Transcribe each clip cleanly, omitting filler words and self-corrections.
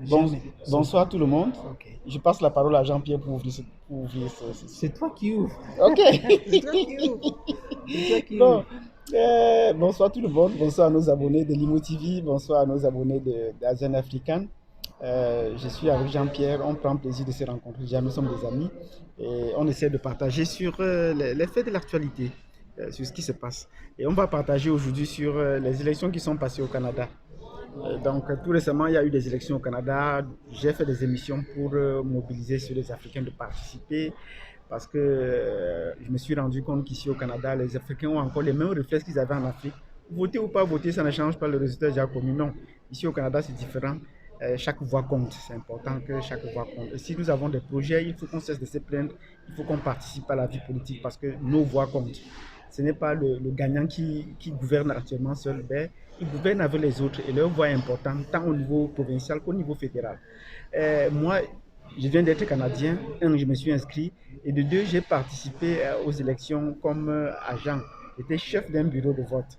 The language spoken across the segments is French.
Bon- Jamais. bonsoir tout le monde. Ok. Je passe la parole à Jean-Pierre pour ouvrir ce. C'est toi qui ouvres. Ok. C'est toi qui ouvres. C'est toi qui Bon, ouvres. bonsoir tout le monde. Bonsoir à nos abonnés de Limo TV. Bonsoir à nos abonnés d'Asian African. Je suis avec Jean-Pierre. On prend plaisir de se rencontrer. Déjà, nous sommes des amis et on essaie de partager sur les faits de l'actualité, sur ce qui se passe. Et on va partager aujourd'hui sur les élections qui sont passées au Canada. Tout récemment, il y a eu des élections au Canada. J'ai fait des émissions pour mobiliser sur les Africains de participer parce que je me suis rendu compte qu'ici au Canada, les Africains ont encore les mêmes réflexes qu'ils avaient en Afrique. Voter ou pas voter, ça ne change pas le résultat déjà connu. Non, ici au Canada, c'est différent. Chaque voix compte. C'est important que chaque voix compte. Et si nous avons des projets, il faut qu'on cesse de se plaindre. Il faut qu'on participe à la vie politique parce que nos voix comptent. Ce n'est pas le gagnant qui gouverne actuellement seul, mais ils gouvernent avec les autres et leur voix est importante tant au niveau provincial qu'au niveau fédéral. Moi, je viens d'être canadien. Un, je me suis inscrit. Et de deux, j'ai participé aux élections comme agent. J'étais chef d'un bureau de vote.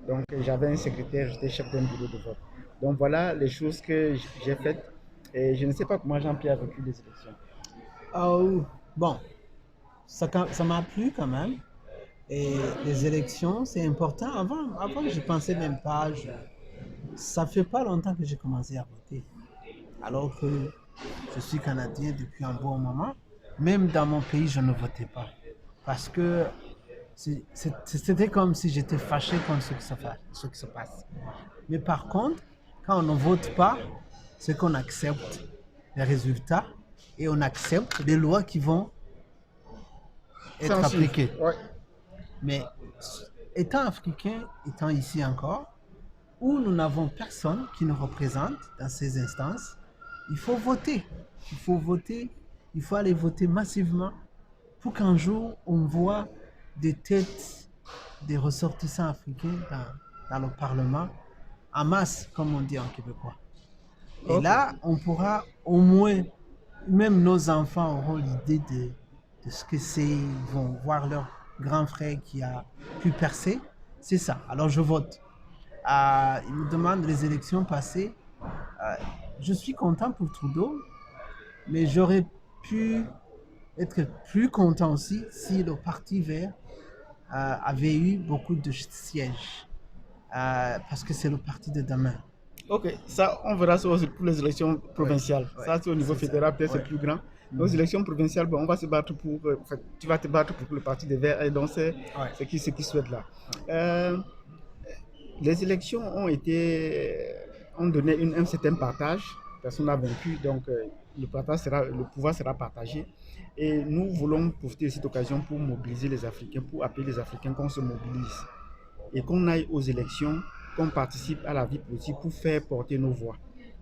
Donc, j'avais un secrétaire, j'étais chef d'un bureau de vote. Donc, voilà les choses que j'ai faites. Et je ne sais pas comment Jean-Pierre a vécu les élections. Oh, bon, ça m'a plu quand même. Et les élections, c'est important. Avant, je pensais même pas. Ça fait pas longtemps que j'ai commencé à voter. Alors que je suis Canadien depuis un bon moment. Même dans mon pays, je ne votais pas. Parce que c'était comme si j'étais fâché contre ce qui se passe. Mais par contre, quand on ne vote pas, c'est qu'on accepte les résultats et on accepte les lois qui vont être Sans suivre. appliquées. Ouais. Mais étant africain, étant ici encore, où nous n'avons personne qui nous représente dans ces instances, il faut voter. Il faut voter, il faut aller voter massivement pour qu'un jour on voit des têtes des ressortissants africains dans le Parlement, en masse, comme on dit en québécois. Et Ok. là, on pourra au moins, même nos enfants auront l'idée de ce que c'est, ils vont voir leur grand frère qui a pu percer. C'est ça. Alors je vote. Il me demande les élections passées. Euh, je suis content pour Trudeau, mais j'aurais pu être plus content aussi si le Parti vert avait eu beaucoup de sièges. Parce que c'est le parti de demain. Ok, ça, on verra ça aussi pour les élections Ouais, provinciales. ouais, Ça, c'est au niveau c'est ça. fédéral, peut-être c'est Ouais. plus grand. Aux élections provinciales, bon, on va se battre pour. Enfin, tu vas te battre pour le Parti des Verts, et donc c'est Ouais. ce qui souhaite là. Euh, les élections ont donné un certain partage. Personne n'a vaincu, donc le pouvoir sera partagé. Et nous voulons profiter de cette occasion pour mobiliser les Africains, pour appeler les Africains qu'on se mobilise et qu'on aille aux élections, qu'on participe à la vie politique pour faire porter nos voix.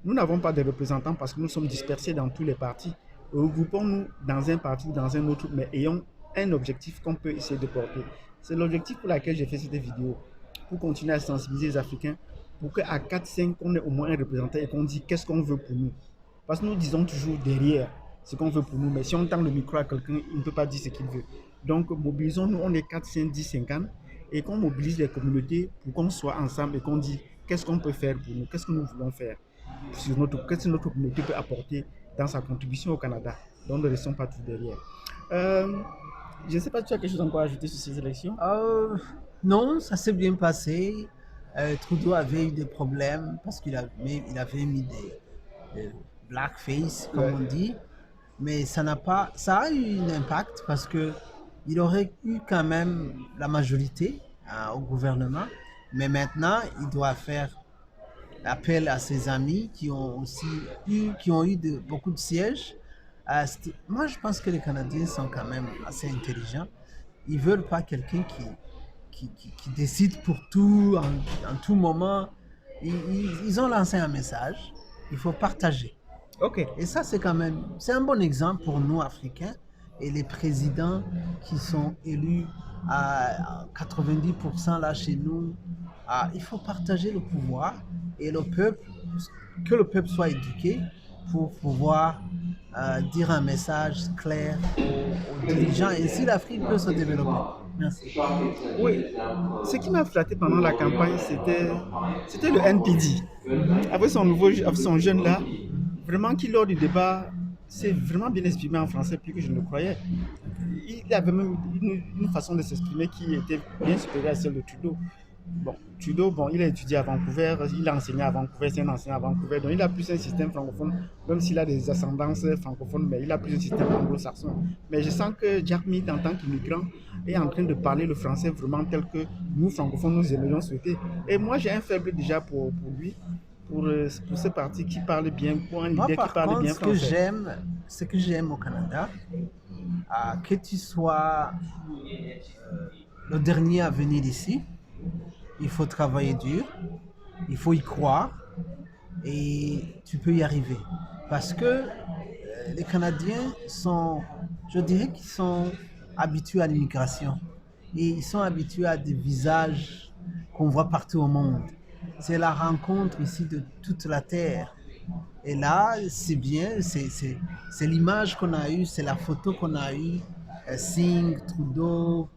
Nous n'avons pas de représentants parce que nous sommes dispersés dans tous les partis. Regroupons-nous dans un parti ou dans un autre, mais ayons un objectif qu'on peut essayer de porter. C'est l'objectif pour lequel j'ai fait cette vidéo, pour continuer à sensibiliser les Africains, pour qu'à 4-5, on ait au moins un représentant et qu'on dise qu'est-ce qu'on veut pour nous. Parce que nous disons toujours derrière ce qu'on veut pour nous, mais si on tend le micro à quelqu'un, il ne peut pas dire ce qu'il veut. Donc mobilisons-nous, on est 4, 5, 10, 50, et qu'on mobilise les communautés pour qu'on soit ensemble et qu'on dise qu'est-ce qu'on peut faire pour nous, qu'est-ce que nous voulons faire, qu'est-ce que notre communauté peut apporter dans sa contribution au Canada. Donc ne restons pas tous derrière. Euh, je ne sais pas si tu as quelque chose encore à ajouter sur ces élections. Non, ça s'est bien passé. Trudeau avait eu des problèmes parce il avait mis des blackface, comme Ouais. on dit. Mais ça a eu un impact parce que il aurait eu quand même la majorité au gouvernement. Mais maintenant, il doit faire appel à ses amis qui ont eu beaucoup de sièges. Moi, je pense que les Canadiens sont quand même assez intelligents. Ils veulent pas quelqu'un qui décide pour tout, en tout moment. Ils ont lancé un message. Il faut partager. Ok. Et ça, c'est un bon exemple pour nous, Africains, et les présidents qui sont élus à 90% là chez nous. Il faut partager le pouvoir et que le peuple soit éduqué pour pouvoir dire un message clair aux dirigeants. Et si l'Afrique peut se développer. Merci. Oui, ce qui m'a flatté pendant la campagne, c'était le NPD. Avec son jeune là, vraiment qui, lors du débat, s'est vraiment bien exprimé en français, plus que je ne le croyais. Il avait même une façon de s'exprimer qui était bien supérieure à celle de Trudeau. Bon, Trudeau, bon, il a étudié à Vancouver, il a enseigné à Vancouver, c'est un enseignant à Vancouver, donc il a plus un système francophone, même s'il a des ascendances francophones, mais il a plus un système anglo-saxon. Mais je sens que Jack Mead, en tant qu'immigrant, est en train de parler le français vraiment tel que nous, francophones, nous aimerions souhaiter. Et moi, j'ai un faible déjà pour lui, pour ce parti qui parle bien, pour un Moi, leader qui par parle contre, bien français. ce que j'aime au Canada, que tu sois le dernier à venir ici, il faut travailler dur, il faut y croire et tu peux y arriver. Parce que les Canadiens sont, je dirais qu'ils sont habitués à l'immigration et ils sont habitués à des visages qu'on voit partout au monde. C'est la rencontre ici de toute la terre. Et là, c'est bien, c'est l'image qu'on a eue, c'est la photo qu'on a eue. Singh, Trudeau,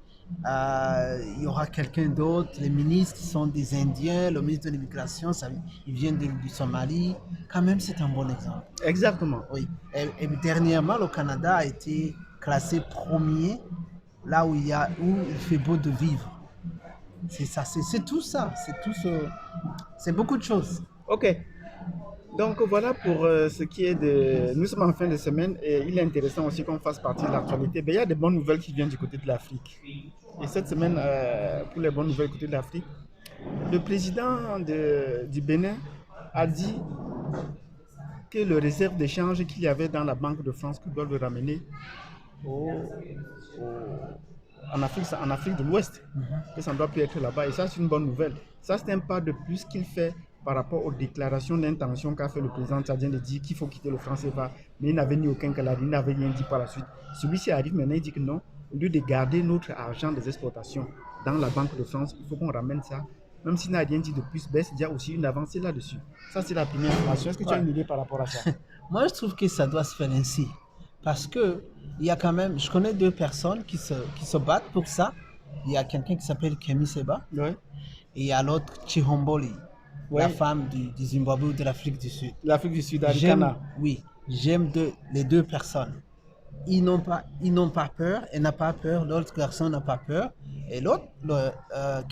il y aura quelqu'un d'autre. Les ministres sont des Indiens, le ministre de l'immigration, il vient du Somalie. Quand même, c'est un bon exemple. Exactement. Oui. Et dernièrement, le Canada a été classé premier là où il fait beau de vivre. C'est ça, c'est tout ça, c'est beaucoup de choses. Ok, donc voilà pour ce qui est de... Nous sommes en fin de semaine et il est intéressant aussi qu'on fasse partie de l'actualité. Ben, il y a des bonnes nouvelles qui viennent du côté de l'Afrique. Et cette semaine, pour les bonnes nouvelles du côté de l'Afrique, le président du Bénin a dit que le réserve d'échange qu'il y avait dans la Banque de France, qu'il doit le ramener au, en Afrique de l'Ouest, que ça ne doit plus être là-bas. Et ça, c'est une bonne nouvelle. Ça, c'est un pas de plus qu'il fait par rapport aux déclarations d'intention qu'a fait le président tchadien de dire qu'il faut quitter le franc CFA. Mais il n'avait ni aucun calari, il n'avait rien dit par la suite. Celui-ci arrive maintenant, il dit que non, au lieu de garder notre argent des exportations dans la Banque de France, il faut qu'on ramène ça. Même s'il n'a rien dit de plus, ben, il y a aussi une avancée là-dessus. Ça, c'est la première information. Est-ce que tu as une idée par rapport à ça? Moi, je trouve que ça doit se faire ainsi. Parce que il y a quand même, je connais deux personnes qui se battent pour ça. Il y a quelqu'un qui s'appelle Kemi Seba Ouais. et il y a l'autre Chihomboli, Ouais. la femme du Zimbabwe ou de l'Afrique du Sud. L'Afrique du Sud, J'aime, Arikana. oui, j'aime les deux personnes. Ils n'ont pas peur, elle n'a pas peur, l'autre garçon n'a pas peur. Et l'autre,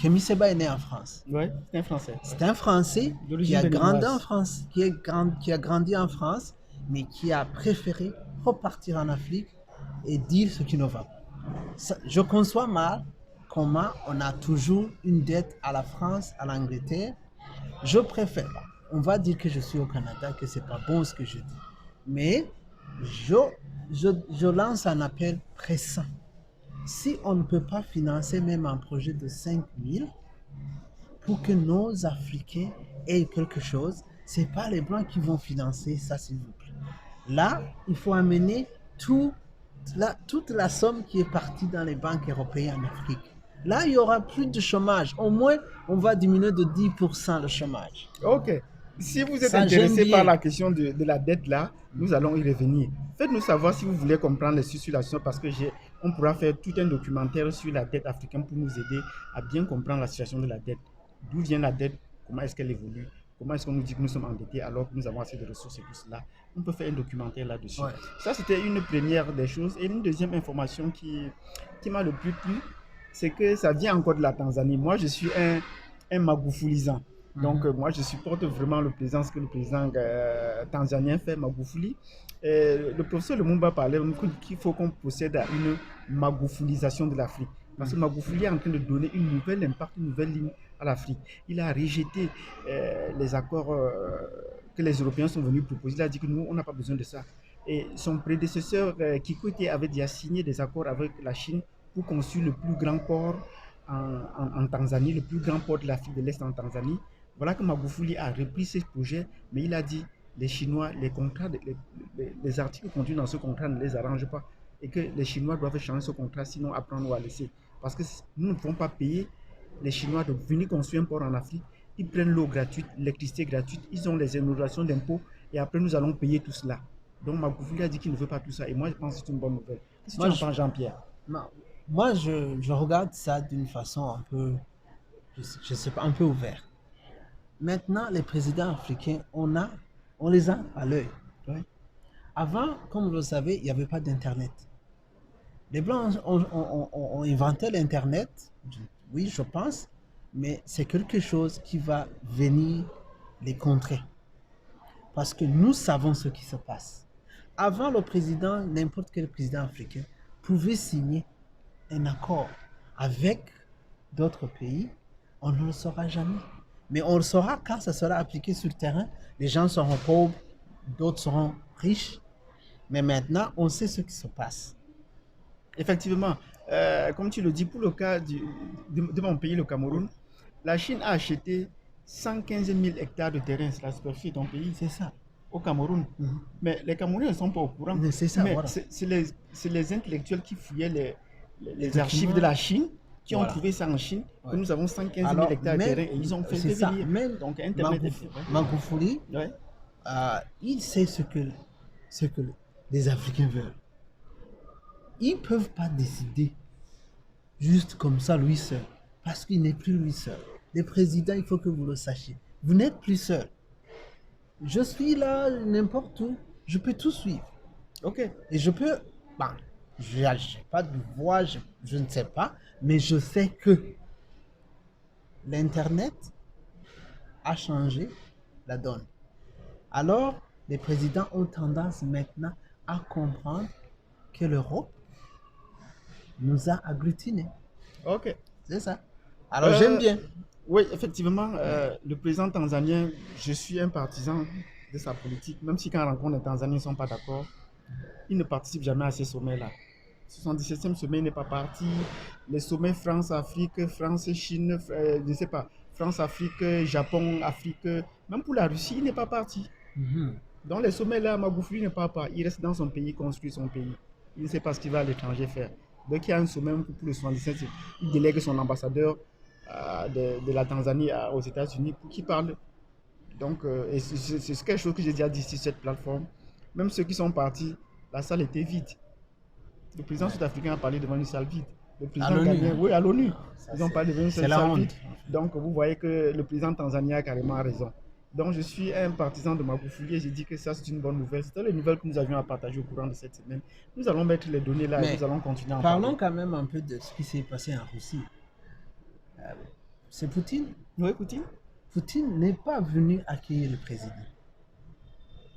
Kemi Seba est né en France. Ouais, c'est un Français. C'est un Français qui D'origine a grandi béninoise. en France, qui a grandi en France, mais qui a préféré repartir en Afrique et dire ce qui ne va pas. Je conçois mal comment on a toujours une dette à la France, à l'Angleterre. Je préfère, on va dire que je suis au Canada, que c'est pas bon ce que je dis, mais je, je lance un appel pressant. Si on ne peut pas financer même un projet de 5 000 pour que nos Africains aient quelque chose, c'est pas les Blancs qui vont financer ça, s'il vous plaît. Là, il faut amener toute la somme qui est partie dans les banques européennes en Afrique. Là, il y aura plus de chômage. Au moins, on va diminuer de 10% le chômage. Ok. Si vous êtes Ça, j'aime intéressé par bien. la question de la dette là, nous allons y revenir. Faites-nous savoir si vous voulez comprendre les situations parce que on pourra faire tout un documentaire sur la dette africaine pour nous aider à bien comprendre la situation de la dette. D'où vient la dette, comment est-ce qu'elle évolue, comment est-ce qu'on nous dit que nous sommes endettés alors que nous avons assez de ressources et tout cela. On peut faire un documentaire là-dessus. Ouais. Ça, c'était une première des choses. Et une deuxième information qui m'a le plus plu, c'est que ça vient encore de la Tanzanie. Moi, je suis un magoufoulizant. Donc, moi, je supporte vraiment ce que le président tanzanien fait, Magufuli. Le professeur Lumumba parlait qu'il faut qu'on procède à une magoufoulisation de l'Afrique. Parce que Magufuli est en train de donner une nouvelle impact, une nouvelle ligne à l'Afrique. Il a rejeté les accords que les Européens sont venus proposer. Il a dit que nous, on n'a pas besoin de ça. Et son prédécesseur, Kikwete, avait déjà signé des accords avec la Chine pour construire le plus grand port en Tanzanie, le plus grand port de l'Afrique de l'Est en Tanzanie. Voilà que Magufuli a repris ce projet, mais il a dit les Chinois, les contrats, les articles contenus dans ce contrat ne les arrangent pas et que les Chinois doivent changer ce contrat, sinon apprendre ou à laisser. Parce que nous ne pouvons pas payer les Chinois de venir construire un port en Afrique. Ils prennent l'eau gratuite, l'électricité gratuite, ils ont les exonérations d'impôts et après nous allons payer tout cela. Donc Magufuli a dit qu'il ne veut pas tout ça et moi je pense que c'est une bonne nouvelle. Qu'est-ce que tu en penses, Jean-Pierre? Moi, je regarde ça d'une façon un peu, je sais pas, un peu ouverte. Maintenant, les présidents africains, on les a à l'œil. Ouais. Avant, comme vous le savez, il n'y avait pas d'Internet. Les Blancs ont inventé l'Internet, oui, je pense, mais c'est quelque chose qui va venir les contrer. Parce que nous savons ce qui se passe. Avant, le président, n'importe quel président africain, pouvait signer un accord avec d'autres pays. On ne le saura jamais. Mais on le saura quand ça sera appliqué sur le terrain. Les gens seront pauvres, d'autres seront riches. Mais maintenant, on sait ce qui se passe. Effectivement, comme tu le dis, pour le cas de mon pays, le Cameroun, la Chine a acheté 115 000 hectares de terrain, c'est la superficie de ton pays, C'est ça. au Cameroun. Mhm. Mais les Camerounais ne sont pas au courant. Mais c'est ça, Mais voilà. c'est les intellectuels qui fouillaient les documents. archives de la Chine, qui ont Voilà. trouvé ça en Chine, que Ouais. nous avons 115 000 Alors, hectares de même- terrain et ils ont fait c'est ça, devenir. même Donc Internet est Magoufouli, fait. Magoufouli, Ouais. il sait ce que les Africains veulent. Ils ne peuvent pas décider juste comme ça, lui seul. Parce qu'il n'est plus lui seul. Les présidents, il faut que vous le sachiez. Vous n'êtes plus seul. Je suis là n'importe où. Je peux tout suivre. Ok. Et je peux... Bon, je n'ai pas de voix, je ne sais pas. Mais je sais que l'Internet a changé la donne. Alors, les présidents ont tendance maintenant à comprendre que l'Europe nous a agglutinés. Ok. C'est ça. Alors, j'aime bien. Oui, effectivement, le président tanzanien, je suis un partisan de sa politique, même si quand on rencontre les Tanzaniens, ils ne sont pas d'accord, il ne participe jamais à ces sommets-là. 77e sommet n'est pas parti. Les sommets France-Afrique, France-Chine, je ne sais pas, France-Afrique, Japon-Afrique, même pour la Russie, il n'est pas parti. Mhm. Dans les sommets-là, Magoufouli ne part pas. Il reste dans son pays, construit son pays. Il ne sait pas ce qu'il va à l'étranger faire. Donc il y a un sommet pour le 77, il délègue son ambassadeur de la Tanzanie aux États-Unis pour qu'il parle. Donc, et c'est quelque chose que j'ai déjà dit sur cette plateforme. Même ceux qui sont partis, la salle était vide. Le président sud-africain a parlé devant une salle vide. Le président l'ONU, ghanéen, hein. oui, à l'ONU. Ça, Ils ont parlé devant une c'est salle la honte. vide. Donc, vous voyez que le président tanzanien a carrément raison. Donc, je suis un partisan de Magoufouli et j'ai dit que ça, c'est une bonne nouvelle. C'était les nouvelles que nous avions à partager au courant de cette semaine. Nous allons mettre les données là et Mais nous allons continuer à en parlons parler. quand même un peu de ce qui s'est passé en Russie. C'est Poutine. Oui, Poutine. Poutine n'est pas venu accueillir le président.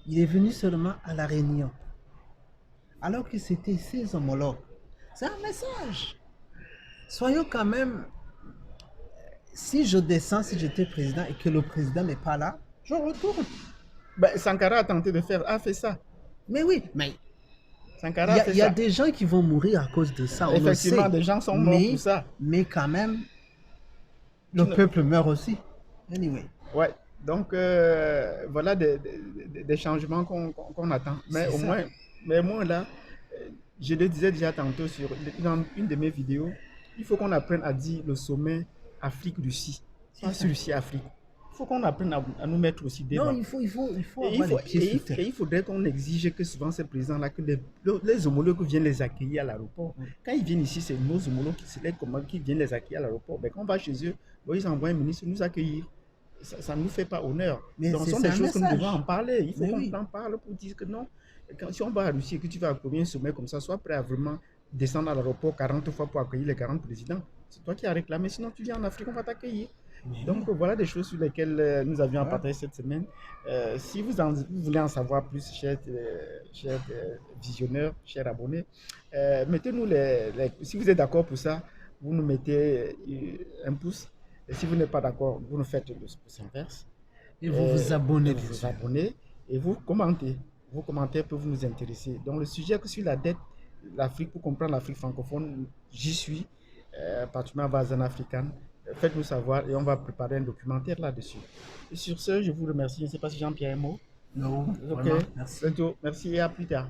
Il est venu seulement à la réunion. Alors que c'était ses homologues. C'est un message. Soyons quand même... Si je descends, si j'étais président et que le président n'est pas là, je retourne. Ben, Sankara a tenté de faire, a fait ça. Mais oui, mais Sankara a fait il y a ça. des gens qui vont mourir à cause de ça. On le Effectivement, sait. des gens sont morts pour ça. Mais quand même, le Tu ne- peuple meurt aussi. Anyway. Ouais. Donc, voilà des changements qu'on attend. Mais C'est au ça. moins, là, je le disais déjà tantôt dans une de mes vidéos, il faut qu'on apprenne à dire le sommet Afrique-Russie. Pas C'est ça. Russie-Afrique. Il faut qu'on apprenne à nous mettre aussi devant. Non, il faut Et avoir les pieds sur terre. il faudrait qu'on exige que souvent ces présidents-là, que les homologues viennent les accueillir à l'aéroport. Quand ils viennent ici, c'est nos homologues qui viennent les accueillir à l'aéroport. Mais quand on va chez eux, bon, ils envoient un ministre nous accueillir. Ça ne nous fait pas honneur. Mais Donc, ce c'est sont des un choses que nous message. devons en parler. Il faut Mais qu'on oui. en parle pour dire que non. Si on va à Russie et que tu vas accueillir un sommet comme ça, sois prêt à vraiment descendre à l'aéroport 40 fois pour accueillir les 40 présidents. C'est toi qui as réclamé. Sinon, tu viens en Afrique, on va t'accueillir. Mais Donc voilà des choses sur lesquelles nous avions à Ouais. partager cette semaine. Si vous voulez en savoir plus, chers visionneurs, chers abonnés, mettez-nous si vous êtes d'accord pour ça, vous nous mettez un pouce. Et si vous n'êtes pas d'accord, vous nous faites le pouce inverse. Et vous vous abonnez, et bien vous vous sûr. abonnez et vous commentez. Vos commentaires peuvent nous intéresser. Donc le sujet que sur la dette, l'Afrique, pour comprendre l'Afrique francophone, j'y suis, particulièrement à Zone africaine. Faites-nous savoir et on va préparer un documentaire là-dessus. Et sur ce, je vous remercie. Je ne sais pas si Jean-Pierre est mot. Non, Ok, vraiment, merci. bientôt. Merci et à plus tard.